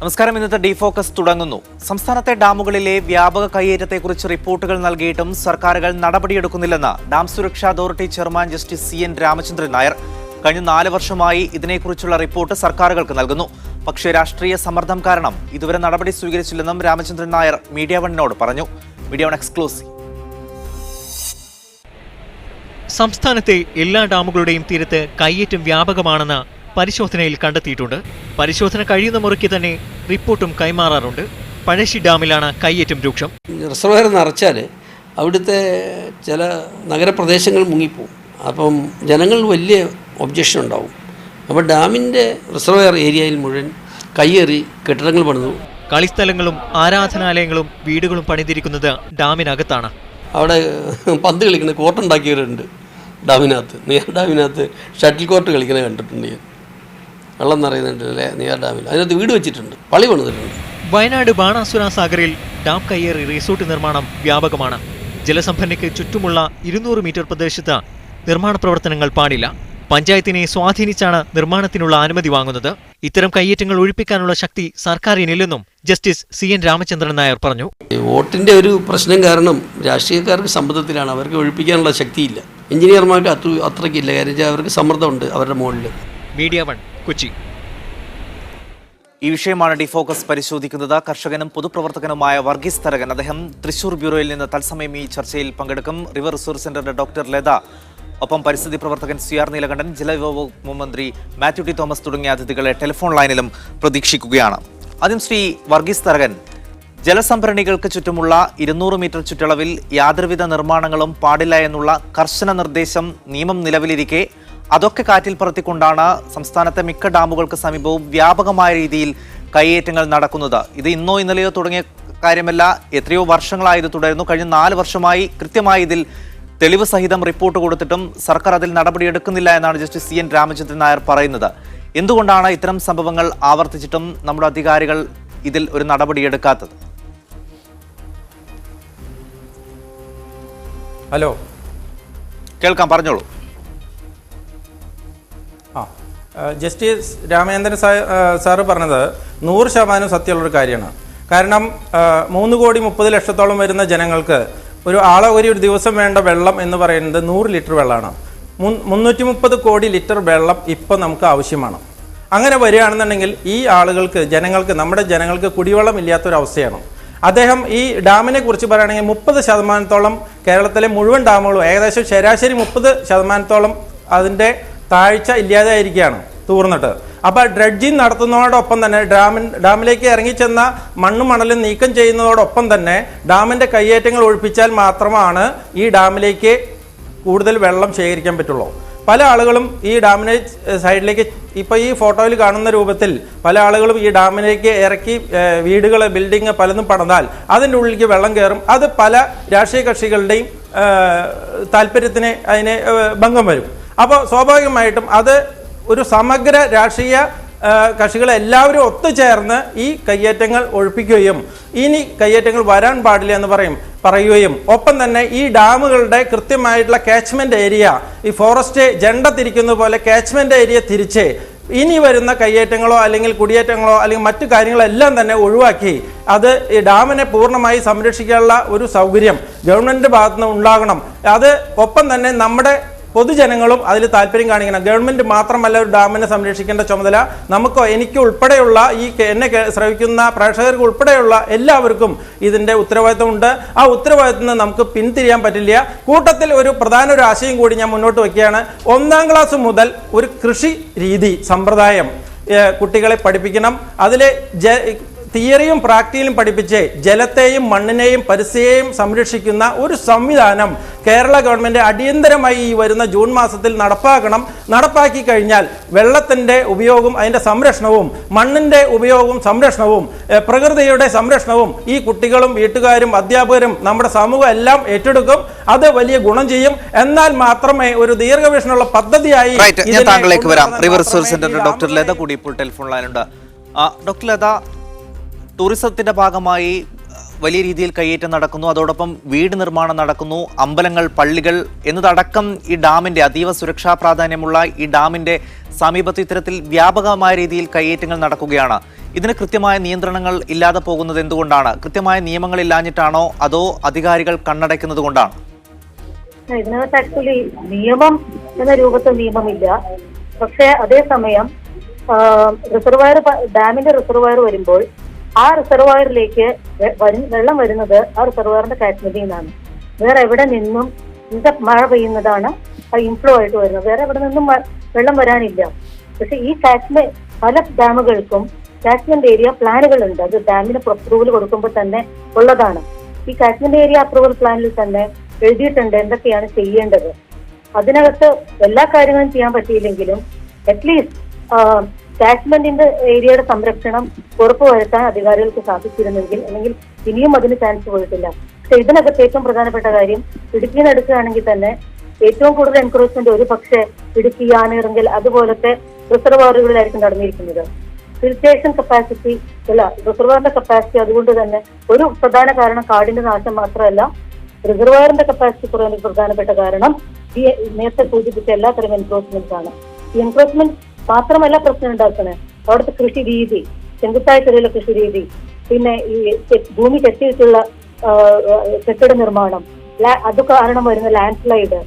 നമസ്കാരം. ഇന്നത്തെ ഡിഫോക്കസ് തുടങ്ങുന്നു. സംസ്ഥാനത്തെ ഡാമുകളിലെ വ്യാപക കയ്യേറ്റത്തെക്കുറിച്ച് റിപ്പോർട്ടുകൾ നൽകിയിട്ടും സർക്കാരുകൾ നടപടിയെടുക്കുന്നില്ലെന്ന് ഡാം സുരക്ഷാ authority chairman justice CN Ramachandran Nair. കഴിഞ്ഞ 4 വർഷമായി ഇതിനെക്കുറിച്ചുള്ള റിപ്പോർട്ട് സർക്കാരുകൾക്ക് നൽകുന്നു. പക്ഷേ രാഷ്ട്രീയ സമ്മർദ്ദം കാരണം ഇതുവരെ നടപടി സ്വീകരിച്ചില്ലെന്നും രാമചന്ദ്രൻ നായർ മീഡിയ വണ്ണിനോട് പറഞ്ഞു. Media one exclusive. സംസ്ഥാനത്തെ എല്ലാ ഡാമുകളുടെയും തീരത്ത് കയ്യേറ്റം വ്യാപകമാണെന്ന് പരിശോധനയിൽ കണ്ടെത്തിയിട്ടുണ്ട്. പരിശോധന കഴിയുന്ന മുറയ്ക്ക് തന്നെ റിപ്പോർട്ടും കൈമാറാറുണ്ട്. പഴശ്ശി ഡാമിലാണ് കയ്യേറ്റം രൂക്ഷം. റിസർവയർ നിറച്ചാൽ അവിടുത്തെ ചില നഗരപ്രദേശങ്ങൾ മുങ്ങിപ്പോവും. അപ്പം ജനങ്ങൾ വലിയ ഒബ്ജക്ഷൻ ഉണ്ടാവും. അപ്പോൾ ഡാമിൻ്റെ റിസർവയർ ഏരിയയിൽ മുഴുവൻ കയ്യേറി കെട്ടിടങ്ങൾ പണിതു. കളിസ്ഥലങ്ങളും ആരാധനാലയങ്ങളും വീടുകളും പണിതിരിക്കുന്നത് ഡാമിനകത്താണ്. അവിടെ പന്ത് കളിക്കുന്ന കോർട്ടുണ്ടാക്കിയവരുണ്ട് ഡാമിനകത്ത്. നെയ്യാർ ഡാമിനകത്ത് ഷട്ടിൽ കോർട്ട് കളിക്കുന്നത് കണ്ടിട്ടുണ്ട് ഞാൻ. വെള്ളം നിറയുന്നുണ്ടല്ലേ നെയ്യാർ ഡാമിൽ. അതിനകത്ത് വീട് വെച്ചിട്ടുണ്ട്, പള്ളി പണിതിട്ടുണ്ട്. വയനാട് ബാണാസുര സാഗറിൽ ഡാം കയ്യേറി റിസോർട്ട് നിർമ്മാണം വ്യാപകമാണ്. ജലസംഭരണിക്ക് ചുറ്റുമുള്ള 200 മീറ്റർ പ്രദേശത്ത് നിർമ്മാണ പ്രവർത്തനങ്ങൾ പാടില്ല. പഞ്ചായത്തിനെ സ്വാധീനിച്ചാണ് നിർമ്മാണത്തിനുള്ള അനുമതി വാങ്ങുന്നത്. ഇത്തരം കയ്യേറ്റങ്ങൾ ഒഴിപ്പിക്കാനുള്ള ശക്തി സർക്കാരിനില്ലെന്നും ജസ്റ്റിസ് CN രാമചന്ദ്രൻ നായർ പറഞ്ഞു. വോട്ടിൻ്റെ ഒരു പ്രശ്നം കാരണം രാഷ്ട്രീയക്കാർക്ക് സമ്മർദ്ദത്തിലാണ്. അവർക്ക് ഒഴിപ്പിക്കാനുള്ള ശക്തിയില്ല. എഞ്ചിനീയർമാർക്ക് അത്രയ്ക്കില്ല. കാര്യം അവർക്ക് സമ്മർദ്ദമുണ്ട് അവരുടെ മുകളിൽ. Media one, Kochi. ഈ വിഷയമാണ് ഡിഫോക്കസ് പരിശോധിക്കുന്നത്. കർഷകനും പൊതുപ്രവർത്തകനുമായ വർഗീസ് തരകൻ, അദ്ദേഹം തൃശൂർ ബ്യൂറോയിൽ നിന്ന് തത്സമയം ഈ ചർച്ചയിൽ പങ്കെടുക്കും. റിവർ റിസോഴ്സ് സെന്ററിന്റെ ഡോക്ടർ ലത, ഒപ്പം പരിസ്ഥിതി പ്രവർത്തകൻ CR നീലകണ്ഠൻ, ജലവിഭവ മന്ത്രി മാത്യു ടി തോമസ് തുടങ്ങിയ അതിഥികളെ ടെലിഫോൺ ലൈനിലും പ്രതീക്ഷിക്കുകയാണ്. ആദ്യം ശ്രീ വർഗീസ് തരകൻ, ജലസംഭരണികൾക്ക് ചുറ്റുമുള്ള 200 മീറ്റർ ചുറ്റളവിൽ യാതൊരുവിധ നിർമ്മാണങ്ങളും പാടില്ല എന്നുള്ള കർശന നിർദ്ദേശം നിയമം നിലവിലിരിക്കെ അതൊക്കെ കാറ്റിൽ പറത്തിക്കൊണ്ടാണ് സംസ്ഥാനത്തെ മിക്ക ഡാമുകൾക്ക് സമീപവും വ്യാപകമായ രീതിയിൽ കയ്യേറ്റങ്ങൾ നടക്കുന്നത്. ഇത് ഇന്നോ ഇന്നലെയോ തുടങ്ങിയ കാര്യമല്ല, എത്രയോ വർഷങ്ങളായി ഇത് തുടരുന്നു. കഴിഞ്ഞ 4 വർഷമായി കൃത്യമായി ഇതിൽ തെളിവ് സഹിതം റിപ്പോർട്ട് കൊടുത്തിട്ടും സർക്കാർ അതിൽ നടപടിയെടുക്കുന്നില്ല എന്നാണ് ജസ്റ്റിസ് CN രാമചന്ദ്രൻ നായർ പറയുന്നത്. എന്തുകൊണ്ടാണ് ഇത്തരം സംഭവങ്ങൾ ആവർത്തിച്ചിട്ടും നമ്മുടെ അധികാരികൾ ഇതിൽ ഒരു നടപടിയെടുക്കാത്തത്? ഹലോ, കേൾക്കാം, പറഞ്ഞോളൂ. ജസ്റ്റിസ് രാമചന്ദ്രൻ സാറ് പറഞ്ഞത് 100% സത്യമുള്ളൊരു കാര്യമാണ്. കാരണം 3,30,00,000 വരുന്ന ജനങ്ങൾക്ക് ഒരു ദിവസം വേണ്ട വെള്ളം എന്ന് പറയുന്നത് 100 ലിറ്റർ വെള്ളമാണ്. 330 കോടി ലിറ്റർ വെള്ളം ഇപ്പം നമുക്ക് ആവശ്യമാണ്. അങ്ങനെ വരികയാണെന്നുണ്ടെങ്കിൽ ഈ ആളുകൾക്ക്, നമ്മുടെ ജനങ്ങൾക്ക് കുടിവെള്ളം ഇല്ലാത്തൊരവസ്ഥയാണ്. അദ്ദേഹം ഈ ഡാമിനെ കുറിച്ച് പറയുകയാണെങ്കിൽ 30% കേരളത്തിലെ മുഴുവൻ ഡാമുകളും ഏകദേശം ശരാശരി 30% അതിൻ്റെ താഴ്ച ഇല്ലാതായിരിക്കുകയാണ് തൂർന്നിട്ട്. അപ്പോൾ ഡ്രഡ്ജിങ് നടത്തുന്നതോടൊപ്പം തന്നെ ഡാമിലേക്ക് ഇറങ്ങിച്ചെന്ന മണ്ണും മണലും നീക്കം ചെയ്യുന്നതോടൊപ്പം തന്നെ ഡാമിൻ്റെ കയ്യേറ്റങ്ങൾ ഒഴിപ്പിച്ചാൽ മാത്രമാണ് ഈ ഡാമിലേക്ക് കൂടുതൽ വെള്ളം ശേഖരിക്കാൻ പറ്റുള്ളൂ. പല ആളുകളും ഈ ഡാമിനെ സൈഡിലേക്ക്, ഇപ്പോൾ ഈ ഫോട്ടോയിൽ കാണുന്ന രൂപത്തിൽ പല ആളുകളും ഈ ഡാമിലേക്ക് ഇറക്കി വീടുകൾ, ബിൽഡിങ് പലതും പണിതാൽ അതിൻ്റെ ഉള്ളിലേക്ക് വെള്ളം കയറും. അത് പല രാഷ്ട്രീയ കക്ഷികളുടെയും താല്പര്യത്തിന് അതിന് ഭംഗം വരും. അപ്പോൾ സ്വാഭാവികമായിട്ടും അത് ഒരു സമഗ്ര രാഷ്ട്രീയ കക്ഷികളെല്ലാവരും ഒത്തുചേർന്ന് ഈ കയ്യേറ്റങ്ങൾ ഒഴിപ്പിക്കുകയും ഇനി കയ്യേറ്റങ്ങൾ വരാൻ പാടില്ല എന്ന് പറയുകയും ഒപ്പം തന്നെ ഈ ഡാമുകളുടെ കൃത്യമായിട്ടുള്ള കാച്ച്മെന്റ് ഏരിയ, ഈ ഫോറസ്റ്റ് ജെണ്ട തിരിക്കുന്ന പോലെ കാച്ച്മെന്റ് ഏരിയ തിരിച്ച് ഇനി വരുന്ന കയ്യേറ്റങ്ങളോ അല്ലെങ്കിൽ കുടിയേറ്റങ്ങളോ അല്ലെങ്കിൽ മറ്റു കാര്യങ്ങളെല്ലാം തന്നെ ഒഴിവാക്കി അത് ഈ ഡാമിനെ പൂർണ്ണമായി സംരക്ഷിക്കാനുള്ള ഒരു സൗകര്യം ഗവൺമെന്റിന്റെ ഭാഗത്തുനിന്ന് ഉണ്ടാകണം. അത് ഒപ്പം തന്നെ നമ്മുടെ പൊതുജനങ്ങളും അതിൽ താല്പര്യം കാണിക്കണം. ഗവൺമെന്റ് മാത്രമല്ല ഒരു ഡാമിനെ സംരക്ഷിക്കേണ്ട ചുമതല എനിക്ക് ഉൾപ്പെടെയുള്ള എന്നെ ശ്രവിക്കുന്ന പ്രേക്ഷകർക്ക് ഉൾപ്പെടെയുള്ള എല്ലാവർക്കും ഇതിന്റെ ഉത്തരവാദിത്വമുണ്ട്. ആ ഉത്തരവാദിത്വം നമുക്ക് പിന്തിരിയാൻ പറ്റില്ല. കൂട്ടത്തിൽ ഒരു പ്രധാന ആശയം കൂടി ഞാൻ മുന്നോട്ട് വയ്ക്കുകയാണ്. 1ാം ക്ലാസ് മുതൽ ഒരു കൃഷി രീതി സമ്പ്രദായം കുട്ടികളെ പഠിപ്പിക്കണം. അതിലെ തിയറിയും പ്രാക്ടിക്കലും പഠിപ്പിച്ച് ജലത്തെയും മണ്ണിനെയും പരിസ്ഥിതിയെയും സംരക്ഷിക്കുന്ന ഒരു സംവിധാനം കേരള ഗവൺമെന്റ് അടിയന്തരമായി ഈ വരുന്ന ജൂൺ മാസത്തിൽ നടപ്പാക്കി കഴിഞ്ഞാൽ വെള്ളത്തിന്റെ ഉപയോഗവും അതിന്റെ സംരക്ഷണവും മണ്ണിന്റെ ഉപയോഗവും സംരക്ഷണവും പ്രകൃതിയുടെ സംരക്ഷണവും ഈ കുട്ടികളും വീട്ടുകാരും അധ്യാപകരും നമ്മുടെ സമൂഹം എല്ലാം ഏറ്റെടുക്കും. അത് വലിയ ഗുണം ചെയ്യും. എന്നാൽ മാത്രമേ ഒരു ദീർഘവീക്ഷണമുള്ള പദ്ധതിയായി താങ്കളിലേക്ക് വരാം. റിവർ റിസോഴ്സ് സെന്ററിന്റെ ഡോക്ടർ ലത കൂടി ഇപ്പോൾ ടെലിഫോൺ ലൈനുണ്ട്. ഡോക്ടർ ലത, ടൂറിസത്തിന്റെ ഭാഗമായി വലിയ രീതിയിൽ കയ്യേറ്റം നടക്കുന്നു, അതോടൊപ്പം വീട് നിർമ്മാണം നടക്കുന്നു, അമ്പലങ്ങൾ, പള്ളികൾ എന്നതടക്കം ഈ ഡാമിന്റെ അതീവ സുരക്ഷാ പ്രാധാന്യമുള്ള ഈ ഡാമിന്റെ സമീപത്ത് ഇത്തരത്തിൽ വ്യാപകമായ രീതിയിൽ കയ്യേറ്റങ്ങൾ നടക്കുകയാണ്. ഇതിന് കൃത്യമായ നിയന്ത്രണങ്ങൾ ഇല്ലാതെ പോകുന്നത് എന്തുകൊണ്ടാണ്? കൃത്യമായ നിയമങ്ങൾ ഇല്ലാഞ്ഞിട്ടാണോ അതോ അധികാരികൾ കണ്ണടയ്ക്കുന്നത് കൊണ്ടാണോ? ഇതിനകത്ത് ആക്ച്വലി നിയമം എന്ന രൂപത്തിൽ നിയമമില്ല. പക്ഷെ അതേസമയം റിസർവയർ, ഡാമിന്റെ റിസർവയർ വരുമ്പോൾ ആ റിസർവയറിലേക്ക് വെള്ളം വരുന്നത് ആ റിസർവയറിന്റെ കാശ്മീരിൽ നിന്നാണ്. വേറെ എവിടെ നിന്നും മഴ പെയ്യുന്നതാണ് ഇൻഫ്ലോ ആയിട്ട് വരുന്നത്. വേറെ എവിടെ നിന്നും വെള്ളം വരാനില്ല. പക്ഷെ ഈ കാശ്മീർ പല ഡാമുകൾക്കും കാശ്മീർ ഏരിയ പ്ലാനുകളുണ്ട്. അത് ഡാമിന് അപ്രൂവൽ കൊടുക്കുമ്പോൾ തന്നെ ഉള്ളതാണ്. ഈ കാശ്മീർ ഏരിയ അപ്രൂവൽ പ്ലാനിൽ തന്നെ എഴുതിയിട്ടുണ്ട് എന്തൊക്കെയാണ് ചെയ്യേണ്ടത്. അതിനകത്ത് എല്ലാ കാര്യങ്ങളും ചെയ്യാൻ പറ്റിയില്ലെങ്കിലും അറ്റ്ലീസ്റ്റ് കാശ്മീരിന്റെ ഏരിയയുടെ സംരക്ഷണം ഉറപ്പുവരുത്താൻ അധികാരികൾക്ക് സാധിച്ചിരുന്നെങ്കിൽ, അല്ലെങ്കിൽ ഇനിയും അതിന് ചാൻസ് പോയിട്ടില്ല. പക്ഷെ ഇതിനകത്ത് ഏറ്റവും പ്രധാനപ്പെട്ട കാര്യം ഇടുക്കിയിൽ നിന്ന് എടുക്കുകയാണെങ്കിൽ തന്നെ ഏറ്റവും കൂടുതൽ എൻക്രോച്ച്മെന്റ് ഒരു പക്ഷേ ഇടുക്കി, ആനയിറങ്കൽ അതുപോലത്തെ റിസർവയറുകളിലായിരിക്കും നടന്നിരിക്കുന്നത്. ഫിൽട്രേഷൻ കപ്പാസിറ്റി അല്ല, റിസർവയറിന്റെ കപ്പാസിറ്റി. അതുകൊണ്ട് തന്നെ ഒരു പ്രധാന കാരണം കാടിന്റെ നാശം മാത്രമല്ല, റിസർവയറിന്റെ കപ്പാസിറ്റി കുറയാൻ പ്രധാനപ്പെട്ട കാരണം ഈ നേരത്തെ സൂചിപ്പിച്ച എല്ലാത്തരം എൻക്രോച്ച്മെന്റ്സ് ആണ്. ഈ എൻക്രോച്ച്മെന്റ് മാത്രമല്ല പ്രശ്നം ഉണ്ടാക്കുന്നത്, അവിടുത്തെ കൃഷി രീതി, ചെങ്കുത്തായ ചെറിയുള്ള കൃഷി രീതി, പിന്നെ ഈ ഭൂമി കെട്ടിയിട്ടുള്ള കെട്ടിട നിർമ്മാണം, അത് കാരണം വരുന്ന ലാൻഡ് സ്ലൈഡ്,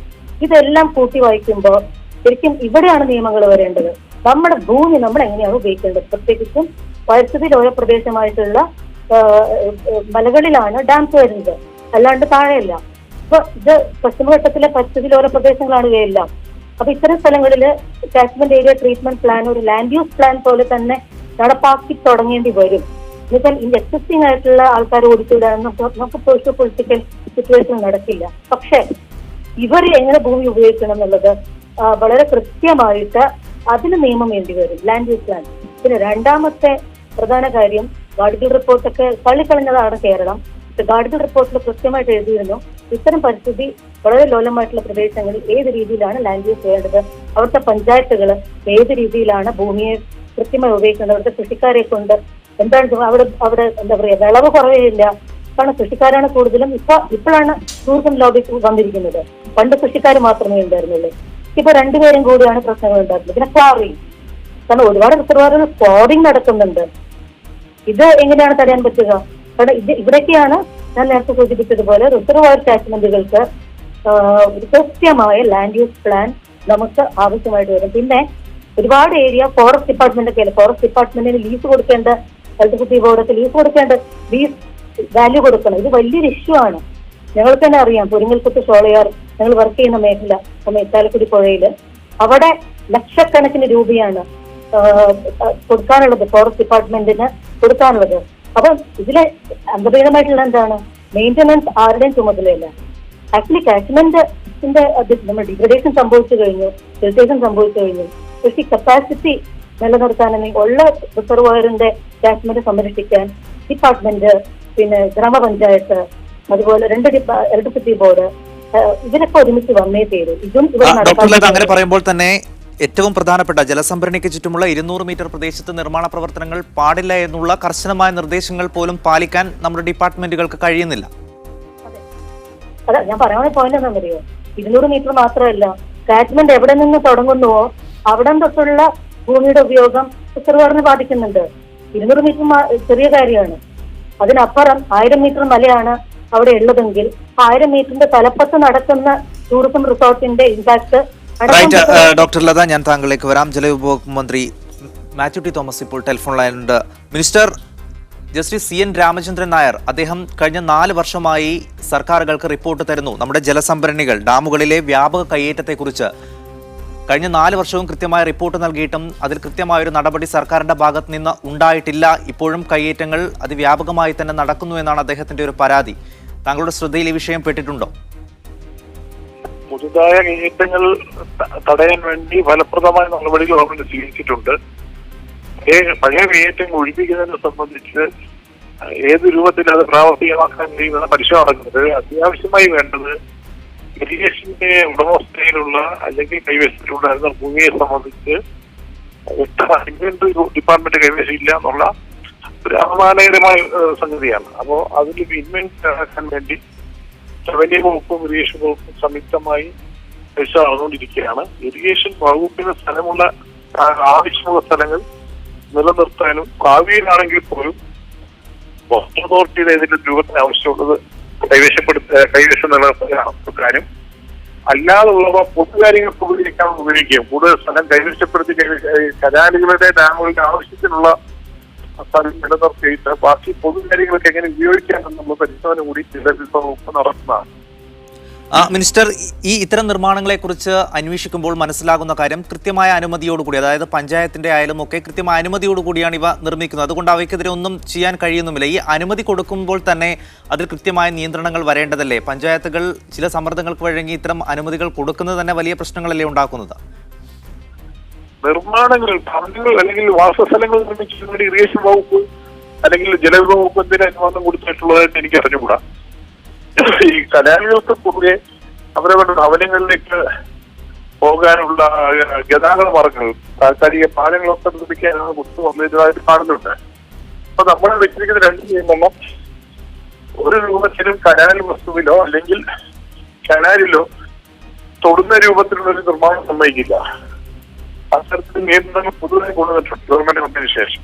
ഇതെല്ലാം കൂട്ടി വായിക്കുമ്പോൾ ശരിക്കും ഇവിടെയാണ് നിയമങ്ങൾ വരേണ്ടത്. നമ്മുടെ ഭൂമി നമ്മൾ എങ്ങനെയാണ് ഉപയോഗിക്കേണ്ടത്, പ്രത്യേകിച്ചും പരിസ്ഥിതി ലോല പ്രദേശമായിട്ടുള്ള മലകളിലാണ് ഡാംസ് വരുന്നത്, അല്ലാണ്ട് താഴെയല്ല. അപ്പൊ ഇത് പശ്ചിമഘട്ടത്തിലെ പരിസ്ഥിതി ലോല പ്രദേശങ്ങളാണ് ഇവയെല്ലാം. അപ്പൊ ഇത്തരം സ്ഥലങ്ങളിൽ കാശ്മീർ ഏരിയ ട്രീറ്റ്മെന്റ് പ്ലാൻ ഒരു ലാൻഡ് യൂസ് പ്ലാൻ പോലെ തന്നെ നടപ്പാക്കി തുടങ്ങേണ്ടി വരും. എന്നുവെച്ചാൽ ഈ എക്സിസ്റ്റിംഗ് ആയിട്ടുള്ള ആൾക്കാർ ഓടിച്ചിടാൻ നമുക്ക് സോഷ്യോ പൊളിറ്റിക്കൽ സിറ്റുവേഷൻ നടക്കില്ല. പക്ഷെ ഇവർ എങ്ങനെ ഭൂമി ഉപയോഗിക്കണം എന്നുള്ളത് വളരെ കൃത്യമായിട്ട് അതിന് നിയമം വേണ്ടി വരും, ലാൻഡ് യൂസ് പ്ലാൻ. പിന്നെ രണ്ടാമത്തെ പ്രധാന കാര്യം, ഗാഡ്ഗിൽ റിപ്പോർട്ടൊക്കെ തള്ളിക്കളഞ്ഞതാണ് കേരളം. ഗാഡ്ഗിൽ റിപ്പോർട്ടിൽ കൃത്യമായിട്ട് എഴുതിയിരുന്നു ഇത്തരം പരിസ്ഥിതി വളരെ ലോലമായിട്ടുള്ള പ്രദേശങ്ങളിൽ ഏത് രീതിയിലാണ് ലാൻഡ് യൂസ് ചെയ്യേണ്ടത്, അവിടുത്തെ പഞ്ചായത്തുകൾ ഏത് രീതിയിലാണ് ഭൂമിയെ കൃത്യമായി ഉപയോഗിക്കേണ്ടത്, അവിടുത്തെ കൃഷിക്കാരെ കൊണ്ട് എന്താണ് അവിടെ എന്താ പറയുക വിളവ് കുറവില്ല. കാരണം കൃഷിക്കാരാണ് കൂടുതലും. ഇപ്പോഴാണ് ടൂറിസം ലോബി വന്നിരിക്കുന്നത്. പണ്ട് കൃഷിക്കാർ മാത്രമേ ഉണ്ടായിരുന്നുള്ളൂ. ഇപ്പൊ രണ്ടുപേരും കൂടിയാണ് പ്രശ്നങ്ങൾ ഉണ്ടാക്കുന്നത്. പിന്നെ ക്വാറിങ്, കാരണം ഒരുപാട് റിസർവയറുകൾ ക്വാറിങ് നടക്കുന്നുണ്ട്. ഇത് എങ്ങനെയാണ് തടയാൻ പറ്റുക? കാരണം ഇവിടേക്കാണ് ഞാൻ നേരത്തെ സൂചിപ്പിച്ചതുപോലെ റിസർവയർ കാച്ച്മെന്റുകൾക്ക് കൃത്യമായ ലാൻഡ് യൂസ് പ്ലാൻ നമുക്ക് ആവശ്യമായിട്ട് വരും. പിന്നെ ഒരുപാട് ഏരിയ ഫോറസ്റ്റ് ഡിപ്പാർട്ട്മെന്റ് ഒക്കെ, ഫോറസ്റ്റ് ഡിപ്പാർട്ട്മെന്റിന് ലീസ് കൊടുക്കേണ്ട, ഇലക്ട്രിസിറ്റി ബോർഡൊക്കെ ലീസ് കൊടുക്കേണ്ട ലീസ് വാല്യൂ കൊടുക്കണം. ഇത് വലിയൊരു ഇഷ്യൂ ആണ്. ഞങ്ങൾക്ക് തന്നെ അറിയാം, പൊരിങ്ങൽക്കുത്ത് ഷോളയാർ ഞങ്ങൾ വർക്ക് ചെയ്യുന്ന മേഖല ചാലക്കുടി പുഴയിൽ, അവിടെ ലക്ഷക്കണക്കിന് രൂപയാണ് കൊടുക്കാനുള്ളത്, ഫോറസ്റ്റ് ഡിപ്പാർട്ട്മെന്റിന് കൊടുക്കാനുള്ളത്. അപ്പൊ ഇതിലെ അന്തർലീനമായിട്ടുള്ള എന്താണ്, മെയിൻ്റനൻസ് ആരുടെയും ചുമതലയല്ല. ആക്ച്വലി കാച്ച്മെന്റിന്റെ നമ്മൾ ഡിഗ്രഡേഷൻ സംഭവിച്ചു കഴിഞ്ഞു, ഫിൽട്രേഷൻ സംഭവിച്ചു കഴിഞ്ഞു. കൃഷി കപ്പാസിറ്റി നിലനിർത്താനെങ്കിൽ ഉള്ള റിസർവയറിന്റെ കാച്ച്മെന്റ് സംരക്ഷിക്കാൻ ഡിപ്പാർട്ട്മെന്റ്, പിന്നെ ഗ്രാമപഞ്ചായത്ത്, അതുപോലെ 2 ഇലക്ട്രിസിറ്റി ബോർഡ്, ഇതിനൊക്കെ ഒരുമിച്ച് വന്നേ തീരൂ. ഇതും അങ്ങനെ പറയുമ്പോൾ തന്നെ ഏറ്റവും പ്രധാനപ്പെട്ട ജലസംഭരണിക്ക് ചുറ്റുമുള്ള 200 മീറ്റർ പ്രദേശത്ത് നിർമ്മാണ പ്രവർത്തനങ്ങൾ പാടില്ല എന്നുള്ള കർശനമായ നിർദ്ദേശങ്ങൾ പോലും പാലിക്കാൻ നമ്മുടെ ഡിപ്പാർട്ട്മെന്റുകൾക്ക് കഴിയുന്നില്ല. അതെ, ഞാൻ പറയാനുള്ള പോയിന്റ് എന്താണെന്നറിയോ, 200 മീറ്റർ മാത്രമല്ല, കാച്ച്മെന്റ് എവിടെ നിന്ന് തുടങ്ങുന്നുവോ അവിടെ തൊട്ടുള്ള ഭൂമിയുടെ ഉപയോഗം റിസർവയറിനെ ബാധിക്കുന്നുണ്ട്. 200 മീറ്റർ ചെറിയ കാര്യമാണ്. അതിനപ്പുറം 1000 മീറ്റർ മലയാണ് അവിടെ ഉള്ളതെങ്കിൽ 1000 മീറ്ററിന്റെ തലപ്പത്ത് നടക്കുന്ന ടൂറിസം റിസോർട്ടിന്റെ ഇമ്പാക്ട്. ഡോക്ടർ ലത, ഞാൻ താങ്കളിലേക്ക് വരാം. ജലവിഭവ മന്ത്രി മാത്യു ടി തോമസ് ഇപ്പോൾ ടെലിഫോൺ ലൈനുണ്ട്. Minister, justice CN Ramachandran Nair അദ്ദേഹം കഴിഞ്ഞ 4 വർഷമായി സർക്കാരുകൾക്ക് റിപ്പോർട്ട് തരുന്നു. നമ്മുടെ ജലസംഭരണികൾ, ഡാമുകളിലെ വ്യാപക കയ്യേറ്റത്തെക്കുറിച്ച് കഴിഞ്ഞ 4 വർഷവും കൃത്യമായ റിപ്പോർട്ട് നൽകിയിട്ടും അതിൽ കൃത്യമായൊരു നടപടി സർക്കാരിന്റെ ഭാഗത്ത് നിന്ന് ഉണ്ടായിട്ടില്ല. ഇപ്പോഴും കയ്യേറ്റങ്ങൾ അതിവ്യാപകമായി തന്നെ നടക്കുന്നു എന്നാണ് അദ്ദേഹത്തിന്റെ ഒരു പരാതി. താങ്കളുടെ ശ്രദ്ധയിൽ ഈ വിഷയം പെട്ടിട്ടുണ്ടോ? പുതുതായ കയ്യേറ്റങ്ങൾ തടയാൻ വേണ്ടി ഫലപ്രദമായ നടപടികൾ ഗവൺമെന്റ് സ്വീകരിച്ചിട്ടുണ്ട്. പഴയ കയ്യേറ്റങ്ങൾ ഒഴിപ്പിക്കുന്നതിനെ സംബന്ധിച്ച് ഏത് രൂപത്തിൽ അത് പ്രാവർത്തികമാക്കാൻ കഴിയുമെന്ന പരിശോധന നടക്കുന്നത്. അത്യാവശ്യമായി വേണ്ടത് ഇറിഗേഷന്റെ ഉടമസ്ഥയിലുള്ള അല്ലെങ്കിൽ കൈവശത്തിലുണ്ടായിരുന്ന ഭൂമിയെ സംബന്ധിച്ച് വ്യക്തമായ ഡിപ്പാർട്ട്മെന്റ് കൈവശം ഇല്ല എന്നുള്ള ഒരു അപമാനകരമായ സംഗതിയാണ്. അപ്പോൾ അതിൽ ഇൻവെന്റ് വേണ്ടി റവന്യൂ വകുപ്പും ഇറിഗേഷൻ വകുപ്പും സംയുക്തമായി പൈസ നടന്നുകൊണ്ടിരിക്കുകയാണ്. ഇറിഗേഷൻ വകുപ്പിന് സ്ഥലമുള്ള ആവശ്യമുള്ള സ്ഥലങ്ങൾ നിലനിർത്താനും ഭാവിയിലാണെങ്കിൽ പോലും വാട്ടർ അതോറിറ്റിയുടെ ഏതെങ്കിലും രൂപത്തിന് ആവശ്യമുള്ളത് കൈവശം നിലനിർത്താനും അല്ലാതുള്ളവ പൊതുകാര്യങ്ങൾക്ക് ഉപയോഗിക്കുകയും കൂടുതൽ സ്ഥലം കൈവശപ്പെടുത്തി കനാലുകളുടെ ഡാമുകളുടെ ആവശ്യത്തിനുള്ള സ്ഥലം നിലനിർത്തിയിട്ട് ബാക്കി പൊതുകാര്യങ്ങൾക്ക് എങ്ങനെ ഉപയോഗിക്കാമെന്നുള്ള പരിശോധന കൂടി വകുപ്പ് നടത്തുന്നതാണ്. മിനിസ്റ്റർ, ഇത്തരം നിർമ്മാണങ്ങളെക്കുറിച്ച് അന്വേഷിക്കുമ്പോൾ മനസ്സിലാകുന്ന കാര്യം കൃത്യമായ അനുമതിയോടുകൂടി, അതായത് പഞ്ചായത്തിന്റെ ആയാലും ഒക്കെ കൃത്യമായ അനുമതിയോടുകൂടിയാണ് ഇവ നിർമ്മിക്കുന്നത്. അതുകൊണ്ട് അവയ്ക്കെതിരെ ഒന്നും ചെയ്യാൻ കഴിയുന്നുമില്ല. ഈ അനുമതി കൊടുക്കുമ്പോൾ തന്നെ അതിൽ കൃത്യമായ നിയന്ത്രണങ്ങൾ വരേണ്ടതല്ലേ? പഞ്ചായത്തുകൾ ചില സമ്മർദ്ദങ്ങൾക്ക് വഴങ്ങി ഇത്തരം അനുമതികൾ കൊടുക്കുന്നത് തന്നെ വലിയ പ്രശ്നങ്ങളല്ലേ ഉണ്ടാക്കുന്നത്? നിർമ്മാണങ്ങൾ, ഭവനങ്ങൾ അല്ലെങ്കിൽ വാസസ്ഥലങ്ങൾ നിർമ്മിക്കുന്നതിന് വേണ്ടി ഇറിഗേഷൻ വകുപ്പ് അല്ലെങ്കിൽ ജലവിഭവ വകുപ്പ് എന്തിന് അനുവാദം കൊടുത്തിട്ടുള്ളതായിട്ട് എനിക്ക് അറിഞ്ഞുകൂടാ. ഈ കനാലുകൾക്ക് പൊതുവെ അവരവരുടെ ഭവനങ്ങളിലേക്ക് പോകാനുള്ള ഗതാഗത മാർഗങ്ങൾ, താൽക്കാലിക പാലങ്ങളൊക്കെ നിർമ്മിക്കാനാണ് കൊടുത്തു വന്നതായിട്ട് കാണുന്നുണ്ട്. അപ്പൊ നമ്മൾ വെച്ചിരിക്കുന്ന രണ്ട് നിയമം ഒരു രൂപത്തിലും കനാൽ വസ്തുവിലോ അല്ലെങ്കിൽ കനാലിലോ തൊടുന്ന രൂപത്തിലുള്ള ഒരു നിർമ്മാണം സമ്മതിക്കില്ല. അത്തരത്തിൽ നിയന്ത്രണങ്ങൾ പൊതുവായി കൊണ്ടുവന്നിട്ടുണ്ട് ഗവൺമെന്റ് വന്നതിന് ശേഷം.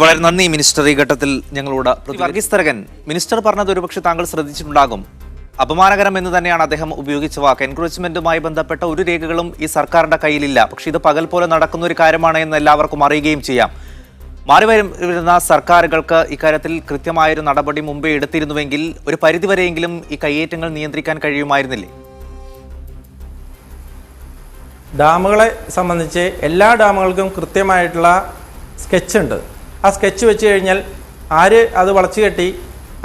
വളരെ നന്ദി മിനിസ്റ്റർ. ഈ ഘട്ടത്തിൽ ഞങ്ങളോട് വർഗീസ് തരകൻ, മിനിസ്റ്റർ പറഞ്ഞത് ഒരുപക്ഷെ താങ്കൾ ശ്രദ്ധിച്ചിട്ടുണ്ടാകും. അപമാനകരം എന്ന് തന്നെയാണ് അദ്ദേഹം ഉപയോഗിച്ച വാക്ക്. എൻക്രോച്ച്മെന്റുമായി ബന്ധപ്പെട്ട ഒരു രേഖകളും ഈ സർക്കാരിന്റെ കയ്യിലില്ല. പക്ഷെ ഇത് പകൽ പോലെ നടക്കുന്ന ഒരു കാര്യമാണ് എന്ന് എല്ലാവർക്കും അറിയുകയും ചെയ്യാം. മാറി വരുന്ന സർക്കാരുകൾക്ക് ഇക്കാര്യത്തിൽ കൃത്യമായൊരു നടപടി മുമ്പേ എടുത്തിരുന്നുവെങ്കിൽ ഒരു പരിധിവരെയെങ്കിലും ഈ കയ്യേറ്റങ്ങൾ നിയന്ത്രിക്കാൻ കഴിയുമായിരുന്നില്ലേ? ഡാമുകളെ സംബന്ധിച്ച് എല്ലാ ഡാമുകൾക്കും കൃത്യമായിട്ടുള്ള സ്കെച്ചുണ്ട്. ആ സ്കെച്ച് വെച്ച് കഴിഞ്ഞാൽ ആര് അത് വളച്ചു കെട്ടി,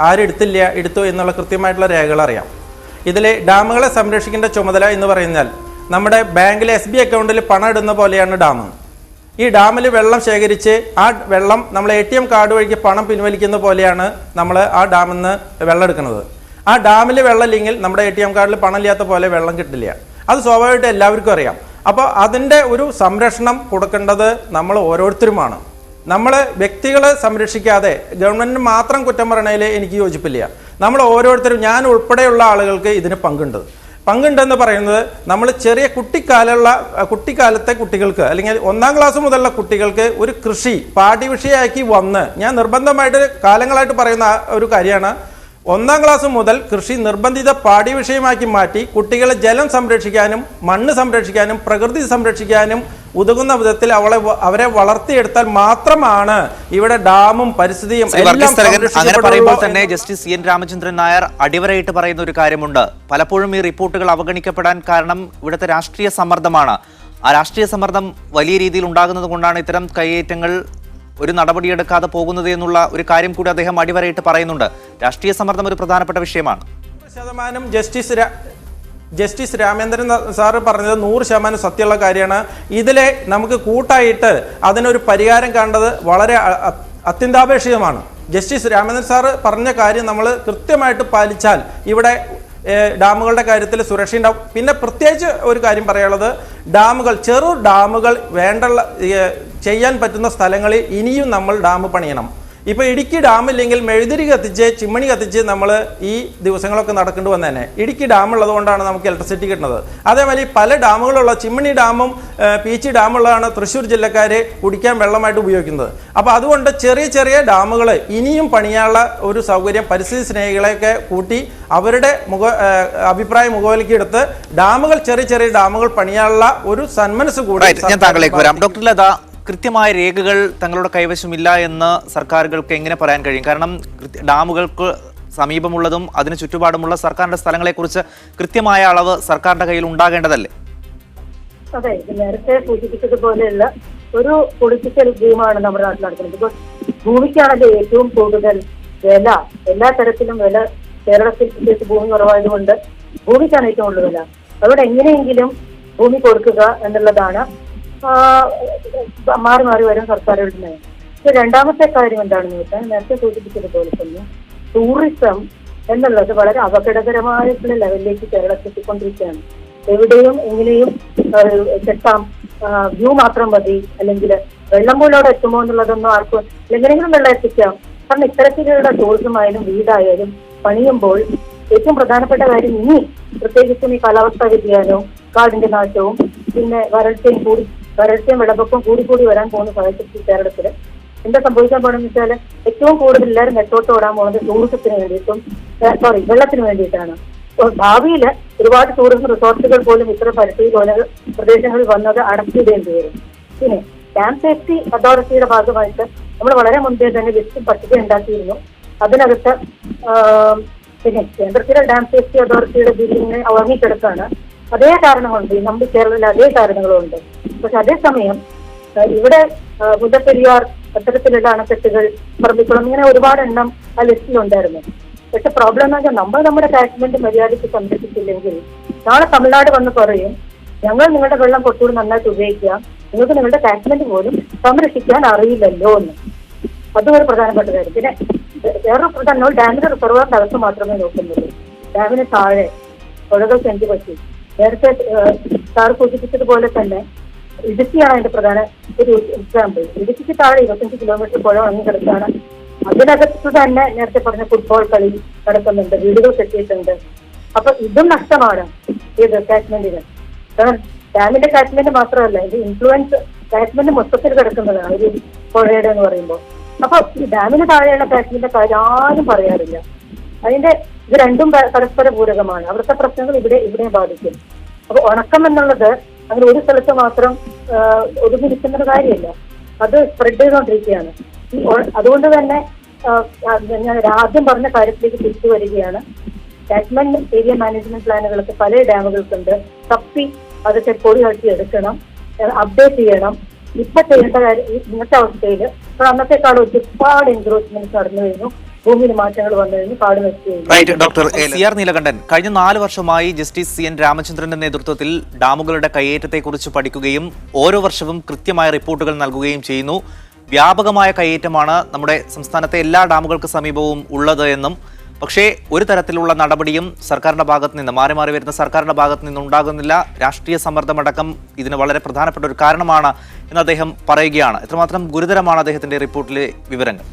ആരെടുത്തില്ല, എടുത്തു എന്നുള്ള കൃത്യമായിട്ടുള്ള രേഖകൾ അറിയാം. ഇതിൽ ഡാമുകളെ സംരക്ഷിക്കേണ്ട ചുമതല എന്ന് പറയുന്നാൽ നമ്മുടെ ബാങ്കിലെ SB അക്കൗണ്ടിൽ പണം ഇടുന്ന പോലെയാണ് ഡാം. ഈ ഡാമിൽ വെള്ളം ശേഖരിച്ച് ആ വെള്ളം നമ്മൾ ATM കാർഡ് വഴിക്ക് പണം പിൻവലിക്കുന്ന പോലെയാണ് നമ്മൾ ആ ഡാമിൽ നിന്ന് വെള്ളം എടുക്കുന്നത്. ആ ഡാമിൽ വെള്ളം ഇല്ലെങ്കിൽ നമ്മുടെ ATM കാർഡിൽ പണം ഇല്ലാത്ത പോലെ വെള്ളം കിട്ടില്ല. അത് സ്വാഭാവികമായിട്ട് എല്ലാവർക്കും അറിയാം. അപ്പോൾ അതിൻ്റെ ഒരു സംരക്ഷണം കൊടുക്കേണ്ടത് നമ്മൾ ഓരോരുത്തരുമാണ്. നമ്മൾ വ്യക്തികളെ സംരക്ഷിക്കാതെ ഗവൺമെൻറ്റിന് മാത്രം കുറ്റം പറയണതിൽ എനിക്ക് യോജിപ്പില്ല. നമ്മൾ ഓരോരുത്തരും, ഞാൻ ഉൾപ്പെടെയുള്ള ആളുകൾക്ക് ഇതിന് പങ്കുണ്ടെന്ന് പറയുന്നത് നമ്മൾ ചെറിയ കുട്ടിക്കാലത്തെ കുട്ടികൾക്ക് അല്ലെങ്കിൽ 1ാം ക്ലാസ് മുതലുള്ള കുട്ടികൾക്ക് ഒരു കൃഷി പാഠ്യവിഷയമാക്കി വന്ന്, ഞാൻ നിർബന്ധമായിട്ട് കാലങ്ങളായിട്ട് പറയുന്ന ഒരു കാര്യമാണ്, 1ാം ക്ലാസ് മുതൽ കൃഷി നിർബന്ധിത പാഠ്യവിഷയമാക്കി മാറ്റി കുട്ടികളെ ജലം സംരക്ഷിക്കാനും മണ്ണ് സംരക്ഷിക്കാനും പ്രകൃതി സംരക്ഷിക്കാനും ഉതകുന്ന വിധത്തിൽ അവരെ വളർത്തിയെടുത്താൽ മാത്രമാണ് ഇവിടെ ഡാമും പരിസ്ഥിതിയും അങ്ങനെ പറയുമ്പോൾ തന്നെ ജസ്റ്റിസ് CN രാമചന്ദ്രൻ നായർ അടിവരയിട്ട് പറയുന്ന ഒരു കാര്യമുണ്ട്. പലപ്പോഴും ഈ റിപ്പോർട്ടുകൾ അവഗണിക്കപ്പെടാൻ കാരണം ഇവിടുത്തെ രാഷ്ട്രീയ സമ്മർദ്ദമാണ്. ആ രാഷ്ട്രീയ സമ്മർദ്ദം വലിയ രീതിയിൽ ഉണ്ടാകുന്നത് കൊണ്ടാണ് ഇത്തരം കയ്യേറ്റങ്ങൾ ഒരു നടപടിയെടുക്കാതെ പോകുന്നത് എന്നുള്ള ഒരു കാര്യം കൂടി അദ്ദേഹം അടിവരയിട്ട് പറയുന്നുണ്ട്. രാഷ്ട്രീയ സമ്മർദ്ദം ഒരു പ്രധാനപ്പെട്ട വിഷയമാണ്. 100% ജസ്റ്റിസ് രാമേന്ദ്രൻ സാറ് പറഞ്ഞത് 100% സത്യമുള്ള കാര്യമാണ്. ഇതിലെ നമുക്ക് കൂട്ടായിട്ട് അതിനൊരു പരിഹാരം കാണേണ്ടത് വളരെ അത്യന്താപേക്ഷിതമാണ്. ജസ്റ്റിസ് രാമേന്ദ്രൻ സാറ് പറഞ്ഞ കാര്യം നമ്മൾ കൃത്യമായിട്ട് പാലിച്ചാൽ ഇവിടെ ഡാമുകളുടെ കാര്യത്തിൽ സുരക്ഷ ഉണ്ടാവും. പിന്നെ പ്രത്യേകിച്ച് ഒരു കാര്യം പറയാനുള്ളത്, ചെറു ഡാമുകൾ ചെയ്യാൻ പറ്റുന്ന സ്ഥലങ്ങളിൽ ഇനിയും നമ്മൾ ഡാം പണിയണം. ഇപ്പോൾ ഇടുക്കി ഡാമില്ലെങ്കിൽ മെഴുതിരി കത്തിച്ച് ചിമ്മണി കത്തിച്ച് നമ്മൾ ഈ ദിവസങ്ങളൊക്കെ നടക്കേണ്ടി വന്നതന്നെ. ഇടുക്കി ഡാമുള്ളത് കൊണ്ടാണ് നമുക്ക് ഇലക്ട്രിസിറ്റി കിട്ടുന്നത്. അതേമാതിരി പല ഡാമുകളുള്ള ചിമ്മണി ഡാമും പീച്ചി ഡാമുള്ളതാണ് തൃശ്ശൂർ ജില്ലക്കാരെ കുടിക്കാൻ വെള്ളമായിട്ട് ഉപയോഗിക്കുന്നത്. അപ്പോൾ അതുകൊണ്ട് ചെറിയ ചെറിയ ഡാമുകൾ ഇനിയും പണിയാനുള്ള ഒരു സൗകര്യം പരിസ്ഥിതി സ്നേഹികളെയൊക്കെ കൂട്ടി അവരുടെ അഭിപ്രായം മുഖവിലേക്ക് എടുത്ത് ചെറിയ ചെറിയ ഡാമുകൾ പണിയാനുള്ള ഒരു സന്മനസ് കൂടി. ഞാൻ താങ്കളിലേക്ക് വരാം. ഡോക്ടർ ലത, കൃത്യമായ രേഖകൾ തങ്ങളുടെ കൈവശമില്ല എന്ന് സർക്കാരുകൾക്ക് എങ്ങനെ പറയാൻ കഴിയും? കാരണം ഡാമുകൾക്ക് സമീപമുള്ളതും അതിന് ചുറ്റുപാടുമുള്ള സർക്കാരിന്റെ സ്ഥലങ്ങളെക്കുറിച്ച് കൃത്യമായ അളവ് സർക്കാരിന്റെ കയ്യിൽ ഉണ്ടാകേണ്ടതല്ലേ? അതെ, നേരത്തെ സൂചിപ്പിച്ചതുപോലെയുള്ള ഒരു പൊളിറ്റിക്കൽ ഗെയിമാണ് നമ്മുടെ നാട്ടിൽ നടക്കുന്നത്. ബിക്കോസ് ഭൂമിക്കാണല്ലോ ഏറ്റവും കൂടുതൽ വില, എല്ലാ തരത്തിലും വില. കേരളത്തിൽ പ്രത്യേകിച്ച് ഭൂമി കുറവായതുകൊണ്ട് ഭൂമിക്കാണ് ഏറ്റവും കൂടുതൽ വില. അവിടെ എങ്ങനെയെങ്കിലും ഭൂമി കൊടുക്കുക എന്നുള്ളതാണ് മാറി മാറി വരും സർക്കാരുകളുടെ നയം. രണ്ടാമത്തെ കാര്യം എന്താണെന്ന് വെച്ചാൽ നേരത്തെ സൂചിപ്പിച്ചതുപോലെ തന്നെ ടൂറിസം എന്നുള്ളത് വളരെ അപകടകരമായിട്ടുള്ള ലെവലിലേക്ക് കേരളത്തിൽ എത്തിക്കൊണ്ടിരിക്കുകയാണ്. എവിടെയും എങ്ങനെയും കെട്ടാം, വ്യൂ മാത്രം മതി, അല്ലെങ്കിൽ വെള്ളം പോലും അവിടെ എത്തുമോ എന്നുള്ളതൊന്നും ആർക്കും എങ്ങനെയെങ്കിലും വെള്ളം എത്തിക്കാം. കാരണം ഇത്തരത്തിലുള്ള ടൂറിസമായാലും വീടായാലും പണിയുമ്പോൾ ഏറ്റവും പ്രധാനപ്പെട്ട കാര്യം ഇനി പ്രത്യേകിച്ചും ഈ കാലാവസ്ഥാ വ്യതിയാനവും കാടിന്റെ നാശവും പിന്നെ വരൾച്ചയും വെള്ളപ്പൊക്കവും കൂടി വരാൻ പോകുന്ന സാഹചര്യത്തിൽ കേരളത്തിൽ എന്താ സംഭവിക്കാൻ പോകണമെന്ന് വെച്ചാൽ ഏറ്റവും കൂടുതൽ എല്ലാവരും നെട്ടോട്ട് ഓടാൻ പോകുന്നത് ടൂറിസത്തിന് വേണ്ടിയിട്ടും വെള്ളത്തിന് വേണ്ടിയിട്ടാണ്. ഭാവിയിൽ ഒരുപാട് ടൂറിസം റിസോർട്ടുകൾ പോലും ഇത്തരം പരിസ്ഥിതി പ്രദേശങ്ങളിൽ വന്നത് അടച്ചിടേണ്ടി വരും. പിന്നെ ഡാം സേഫ്റ്റി അതോറിറ്റിയുടെ ഭാഗമായിട്ട് നമ്മൾ വളരെ മുൻപേ തന്നെ ലിസ്റ്റ് പട്ടിക ഉണ്ടാക്കിയിരുന്നു. അതിനകത്ത് പിന്നെ കേന്ദ്രത്തിലെ ഡാം സേഫ്റ്റി അതോറിറ്റിയുടെ ബില്ലിനെ ഉറങ്ങിക്കിടക്കാണ്. അതേ കാരണങ്ങളുണ്ട്, നമ്മുടെ കേരളത്തിൽ അതേ കാരണങ്ങളുണ്ട്. പക്ഷെ അതേസമയം ഇവിടെ മുല്ലപ്പെരിയാർ അത്തരത്തിലുള്ള അണക്കെട്ടുകൾ, പറമ്പിക്കുളം, ഇങ്ങനെ ഒരുപാട് എണ്ണം ആ ലിസ്റ്റിലുണ്ടായിരുന്നു. പക്ഷെ പ്രോബ്ലം എന്ന് വെച്ചാൽ നമ്മൾ നമ്മുടെ കാശ്മീരിന്റെ മര്യാദയ്ക്ക് സംരക്ഷിച്ചില്ലെങ്കിൽ നാളെ തമിഴ്നാട് വന്ന് പറയും ഞങ്ങൾ നിങ്ങളുടെ വെള്ളം കുറച്ചുകൂടി നന്നായിട്ട് ഉപയോഗിക്കാം, നിങ്ങൾക്ക് നിങ്ങളുടെ കാശ്മീർ പോലും സംരക്ഷിക്കാൻ അറിയില്ലല്ലോ എന്ന്. അതും ഒരു പ്രധാനപ്പെട്ട കാര്യം. പിന്നെ വേറൊരു പ്രധാന ഡാമിന്റെ റിസർവറിന്റെ അകത്ത് മാത്രമേ നോക്കുന്നുള്ളൂ. ഡാമിന് താഴെ പുഴകൾക്ക് എന്ത് പറ്റി? നേരത്തെ സാർ സൂചിപ്പിച്ചതുപോലെ തന്നെ ഇടുക്കിയാണ് അതിന്റെ പ്രധാന ഒരു എക്സാമ്പിൾ. ഇടുക്കിക്ക് താഴെ 25 കിലോമീറ്റർ പുഴ വന്നു കിടക്കുകയാണ്. അതിനകത്ത് തന്നെ നേരത്തെ പറഞ്ഞ ഫുട്ബോൾ കളി നടക്കുന്നുണ്ട്, വീടുകൾ കെട്ടിയിട്ടുണ്ട്. അപ്പൊ ഇതും നഷ്ടമാണ് ഇത് കാശ്മീരിന്. കാരണം ഡാമിന്റെ കാശ്മീരിന് മാത്രമല്ല, ഇത് ഇൻഫ്ലുവൻസ് കാശ്മീരിന് മൊത്തത്തിൽ കിടക്കുന്നതാണ് ഒരു പുഴയുടെ എന്ന് പറയുമ്പോൾ. അപ്പൊ ഈ ഡാമിന് താഴെയുള്ള കാശ്മീരിന്റെ കാര്യം ആരും പറയാറില്ല. ഇത് രണ്ടും പരസ്പര പൂരകമാണ്. അവിടുത്തെ പ്രശ്നങ്ങൾ ഇവിടെ ബാധിക്കും. അപ്പൊ ഉണക്കം എന്നുള്ളത് അങ്ങനെ ഒരു സ്ഥലത്ത് മാത്രം ഒതുങ്ങി നിൽക്കുന്ന ഒരു കാര്യമല്ല, അത് സ്പ്രെഡ് ചെയ്തുകൊണ്ടിരിക്കുകയാണ്. അതുകൊണ്ട് തന്നെ ഞാൻ ആദ്യം പറഞ്ഞ കാര്യത്തിലേക്ക് തിരിച്ചു വരികയാണ്. കാശ്മീർ ഏരിയ മാനേജ്മെന്റ് പ്ലാനുകളൊക്കെ പല ഡാമുകൾക്കുണ്ട്. തപ്പി അതൊക്കെ പൊടി കട്ടി എടുക്കണം, അപ്ഡേറ്റ് ചെയ്യണം. ഇപ്പൊ ചെയ്യേണ്ട കാര്യം ഇന്നത്തെ അവസ്ഥയിൽ ഇപ്പോൾ അന്നത്തെക്കാളും ഒരുപാട് എൻക്രോച്ച്മെന്റ് നടന്നു കഴിഞ്ഞു, ഭൂമിയിൽ മാറ്റങ്ങൾ വന്നു കഴിഞ്ഞു, കാട് നശിച്ചു. ഡോക്ടർ CR നീലകണ്ഠൻ, കഴിഞ്ഞ 4 വർഷമായി ജസ്റ്റിസ് CN രാമചന്ദ്രന്റെ നേതൃത്വത്തിൽ ഡാമുകളുടെ കയ്യേറ്റത്തെക്കുറിച്ച് പഠിക്കുകയും ഓരോ വർഷവും കൃത്യമായ റിപ്പോർട്ടുകൾ നൽകുകയും ചെയ്യുന്നു. വ്യാപകമായ കയ്യേറ്റമാണ് നമ്മുടെ സംസ്ഥാനത്തെ എല്ലാ ഡാമുകൾക്ക് സമീപവും ഉള്ളത് എന്നും, പക്ഷേ ഒരു തരത്തിലുള്ള നടപടിയും സർക്കാരിന്റെ ഭാഗത്ത് നിന്ന് മാറി വരുന്ന സർക്കാരിന്റെ ഭാഗത്ത് നിന്ന് ഉണ്ടാകുന്നില്ല. രാഷ്ട്രീയ സമ്മർദ്ദമടക്കം ഇതിന് വളരെ പ്രധാനപ്പെട്ട ഒരു കാരണമാണ് എന്ന് അദ്ദേഹം പറയുകയാണ്. എത്രമാത്രം ഗുരുതരമാണ് അദ്ദേഹത്തിന്റെ റിപ്പോർട്ടിലെ വിവരങ്ങൾ?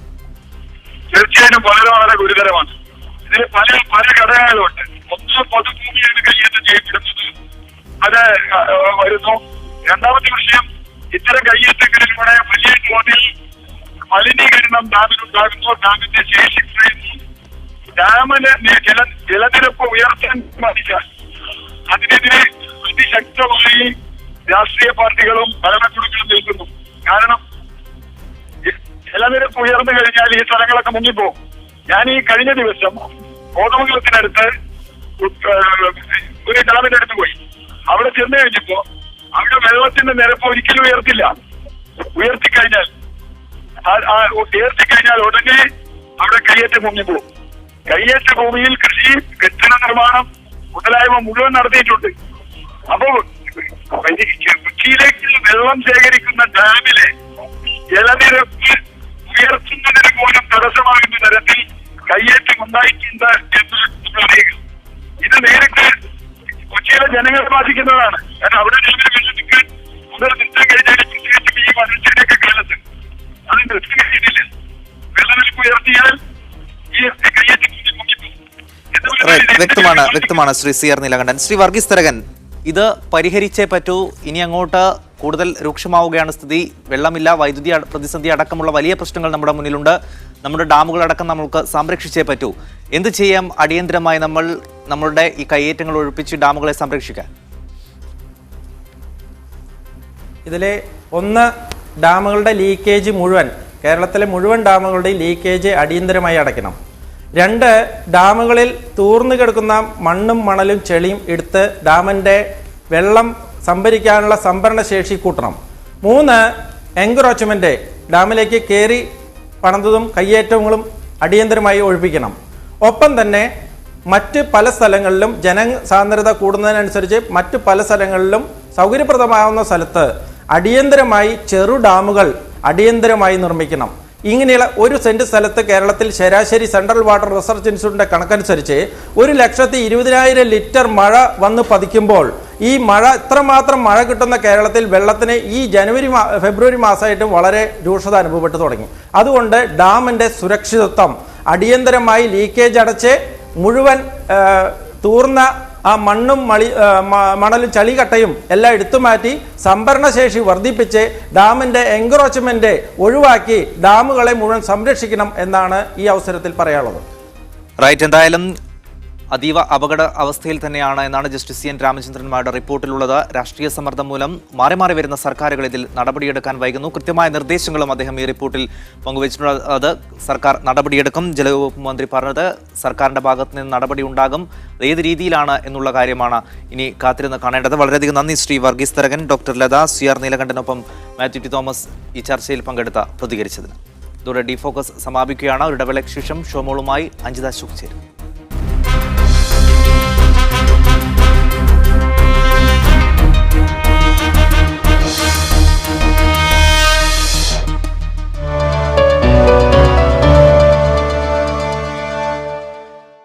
തീർച്ചയായും വളരെ ഗുരുതരമാണ്. ഇതിൽ പല ഘടകങ്ങളുണ്ട്. ഒന്ന്, പൊതുഭൂമിയാണ് കയ്യേറ്റം ചെയ്യപ്പെടുന്നത്, അത് വരുന്നു. രണ്ടാമത്തെ വിഷയം, ഇത്തരം കയ്യേറ്റങ്ങളിലൂടെ വലിയ തോതിൽ മലിനീകരണം ഡാമിനുണ്ടാകുന്നു, ഡാമിന്റെ ശേഷി കുറയുന്നു. ഡാമിന് ജലനിരപ്പ് ഉയർത്താൻ സാധിച്ചാൽ അതിനെതിരെ അതിശക്തമായി രാഷ്ട്രീയ പാർട്ടികളും ഭരണകൂടങ്ങളും നിൽക്കുന്നു. കാരണം ജലനിരപ്പ് ഉയർന്നു കഴിഞ്ഞാൽ ഈ സ്ഥലങ്ങളൊക്കെ മുങ്ങിപ്പോകും. ഞാൻ ഈ കഴിഞ്ഞ ദിവസം കോതമംഗലത്തിനടുത്ത് ഒരു ഡാമിന്റെ അടുത്ത് പോയി. അവിടെ ചെന്ന് കഴിഞ്ഞപ്പോ അവിടെ വെള്ളത്തിന്റെ നിരപ്പ് ഒരിക്കലും ഉയർത്തില്ല. ഉയർത്തിക്കഴിഞ്ഞാൽ ഉടനെ അവിടെ കയ്യേറ്റ ഭൂമി പോകും. കയ്യേറ്റ ഭൂമിയിൽ കൃഷി, കെട്ടിട നിർമ്മാണം മുതലായവ മുഴുവൻ നടത്തിയിട്ടുണ്ട്. അപ്പോ കൊച്ചിയിലേക്ക് വെള്ളം ശേഖരിക്കുന്ന ഡാമിലെ ജലനിരപ്പ് ഉയർത്തുന്നതിന് പോലും തടസ്സമാകുന്ന തരത്തിൽ കയ്യേറ്റം ഉണ്ടായിട്ടുണ്ട് എന്ന് നമ്മൾ അറിയുക. ഇത് നേരിട്ട് കൊച്ചിയിലെ ജനങ്ങളെ ബാധിക്കുന്നതാണ്. കാരണം അവിടെ വെള്ളത്തിക്ക് മുതൽ നിർത്താൻ കഴിഞ്ഞാൽ പ്രത്യേകിച്ചും ഈ വരൾച്ചയുടെയൊക്കെ കാലത്ത് അത് നിർത്താൻ കഴിയുന്നില്ല. വെള്ളനിരപ്പ് ഉയർത്തിയാൽ ഈ കയ്യേറ്റം വ്യക്തമാണ് ശ്രീ CR നീലകണ്ഠൻ. ശ്രീ വർഗീസ് തരകൻ, ഇത് പരിഹരിച്ചേ പറ്റൂ. ഇനി അങ്ങോട്ട് കൂടുതൽ രൂക്ഷമാവുകയാണ് സ്ഥിതി. വെള്ളമില്ല, വൈദ്യുതി പ്രതിസന്ധി അടക്കമുള്ള വലിയ പ്രശ്നങ്ങൾ നമ്മുടെ മുന്നിലുണ്ട്. നമ്മുടെ ഡാമുകളടക്കം നമുക്ക് സംരക്ഷിച്ചേ പറ്റൂ. എന്ത് ചെയ്യാം അടിയന്തരമായി നമ്മളുടെ ഈ കയ്യേറ്റങ്ങൾ ഒഴിപ്പിച്ച് ഡാമുകളെ സംരക്ഷിക്കാൻ? ഇതിലെ ഒന്ന്, ഡാമുകളുടെ ലീക്കേജ് മുഴുവൻ, കേരളത്തിലെ മുഴുവൻ ഡാമുകളുടെയും ലീക്കേജ് അടിയന്തരമായി അടയ്ക്കണം. 2, ഡാമുകളിൽ തൂർന്നു കിടക്കുന്ന മണ്ണും മണലും ചെളിയും എടുത്ത് ഡാമിൻ്റെ വെള്ളം സംഭരിക്കാനുള്ള സംഭരണ ശേഷി കൂട്ടണം. 3, എൻക്രോച്ച്മെന്റ്, ഡാമിലേക്ക് കയറി പണിതതും കയ്യേറ്റങ്ങളും അടിയന്തരമായി ഒഴിപ്പിക്കണം. ഒപ്പം തന്നെ മറ്റ് പല സ്ഥലങ്ങളിലും ജനസാന്ദ്രത കൂടുന്നതിനനുസരിച്ച് മറ്റ് പല സ്ഥലങ്ങളിലും സൗകര്യപ്രദമാവുന്ന സ്ഥലത്ത് അടിയന്തരമായി ചെറു ഡാമുകൾ അടിയന്തരമായി നിർമ്മിക്കണം. ഇങ്ങനെയുള്ള 1 സെന്റ് സ്ഥലത്ത് കേരളത്തിൽ ശരാശരി സെൻട്രൽ വാട്ടർ റിസർച്ച് ഇൻസ്റ്റിറ്റ്യൂട്ടിന്റെ കണക്കനുസരിച്ച് 1,20,000 ലിറ്റർ മഴ വന്ന് പതിക്കുമ്പോൾ ഈ മഴ ഇത്രമാത്രം മഴ കിട്ടുന്ന കേരളത്തിൽ വെള്ളത്തിന് ഈ ഫെബ്രുവരി മാസമായിട്ട് വളരെ രൂക്ഷത അനുഭവപ്പെട്ടു തുടങ്ങി. അതുകൊണ്ട് ഡാമിൻ്റെ സുരക്ഷിതത്വം അടിയന്തരമായി ലീക്കേജ് അടച്ച് മുഴുവൻ തൂർന്ന ആ മണ്ണും മണലും ചളികട്ടയും എല്ലാം എടുത്തുമാറ്റി സംഭരണശേഷി വർദ്ധിപ്പിച്ച് ഡാമിൻ്റെ എൻക്രോച്ച്മെന്റ് ഒഴിവാക്കി ഡാമുകളെ മുഴുവൻ സംരക്ഷിക്കണം എന്നാണ് ഈ അവസരത്തിൽ പറയാനുള്ളത്. റൈറ്റ്, എന്തായാലും അതീവ അപകട അവസ്ഥയിൽ തന്നെയാണ് എന്നാണ് ജസ്റ്റിസ് CN രാമചന്ദ്രന്മാരുടെ റിപ്പോർട്ടിലുള്ളത്. രാഷ്ട്രീയ സമ്മർദ്ദം മൂലം മാറി മാറി വരുന്ന സർക്കാരുകൾ ഇതിൽ നടപടിയെടുക്കാൻ വൈകുന്നു. കൃത്യമായ നിർദ്ദേശങ്ങളും അദ്ദേഹം ഈ റിപ്പോർട്ടിൽ പങ്കുവച്ചിട്ടുള്ളത്. അത് സർക്കാർ നടപടിയെടുക്കും. ജലവകുപ്പ് മന്ത്രി പറഞ്ഞത് സർക്കാരിന്റെ ഭാഗത്ത് നിന്ന് നടപടി ഉണ്ടാകും. ഏത് രീതിയിലാണ് എന്നുള്ള കാര്യമാണ് ഇനി കാത്തിരുന്ന് കാണേണ്ടത്. വളരെയധികം നന്ദി ശ്രീ വർഗീസ് തരകൻ, ഡോക്ടർ ലത, CR നീലകണ്ഠനൊപ്പം മാത്യു ടി തോമസ് ഈ ചർച്ചയിൽ പ്രതികരിച്ചതിന്. ഇതോടെ ഡി ഫോക്കസ് സമാപിക്കുകയാണ്. ഒരു ഇടവേളയ്ക്ക് ശേഷം ഷോമോളുമായി അഞ്ജിത ശുക് ചേരും.